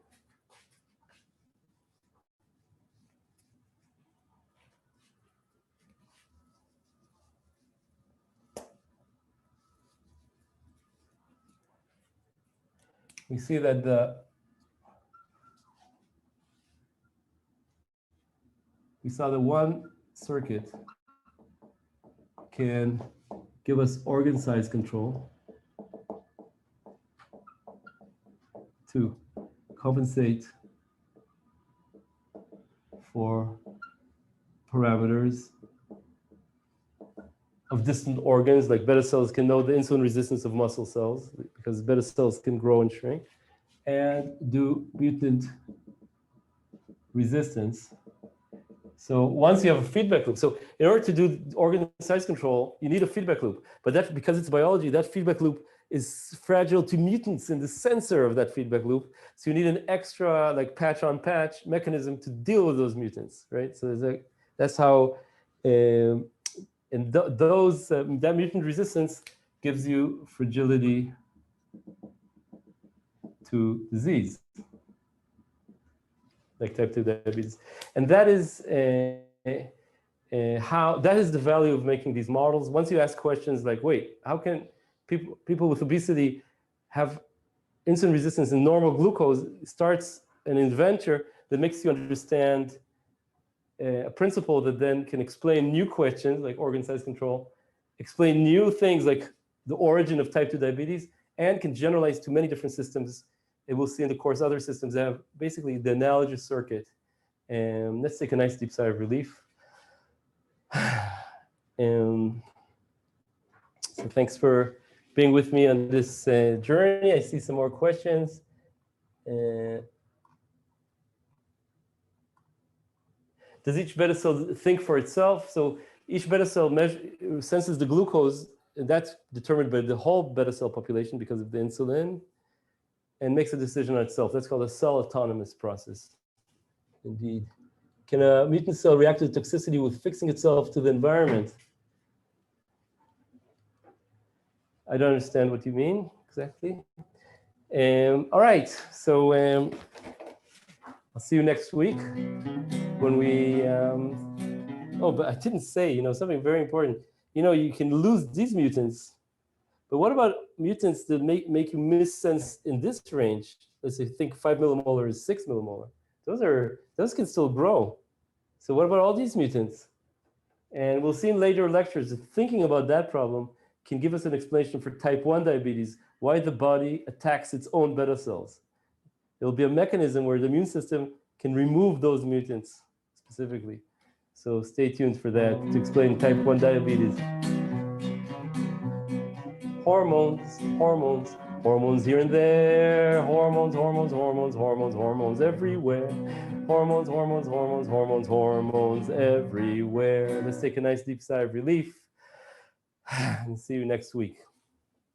We see that we saw that one circuit can give us organ size control. to compensate for parameters of distant organs, like beta cells can know the insulin resistance of muscle cells because beta cells can grow and shrink, and do mutant resistance. So once you have a feedback loop, so in order to do organ size control, you need a feedback loop. But that, because it's biology, that feedback loop is fragile to mutants in the sensor of that feedback loop. So you need an extra, like patch-on-patch mechanism to deal with those mutants, right? So that's how, and that mutant resistance gives you fragility to disease, like type 2 diabetes. And that is how, that is the value of making these models. Once you ask questions like, wait, how can people with obesity have insulin resistance and normal glucose, starts an inventor that makes you understand a principle that then can explain new questions like organ size control, explain new things like the origin of type 2 diabetes, and can generalize to many different systems. And we'll see in the course other systems that have basically the analogous circuit. And let's take a nice deep sigh of relief. So thanks for being with me on this journey. I see some more questions. Does each beta cell think for itself? So each beta cell senses the glucose, and that's determined by the whole beta cell population because of the insulin, and makes a decision on itself. That's called a cell autonomous process. Indeed. Can a mutant cell react to toxicity with fixing itself to the environment? I don't understand what you mean exactly. All right, so I'll see you next week when we, oh, but I didn't say, something very important. You can lose these mutants, but what about mutants that make you miss sense in this range? Let's say think 5 millimolar is 6 millimolar. Those can still grow. So what about all these mutants? And we'll see in later lectures that thinking about that problem can give us an explanation for type 1 diabetes, why the body attacks its own beta cells. There'll be a mechanism where the immune system can remove those mutants specifically. So stay tuned for that to explain type 1 diabetes. Hormones, hormones, hormones here and there. Hormones, hormones, hormones, hormones, hormones everywhere. Hormones, hormones, hormones, hormones, hormones everywhere. Let's take a nice deep sigh of relief and see you next week.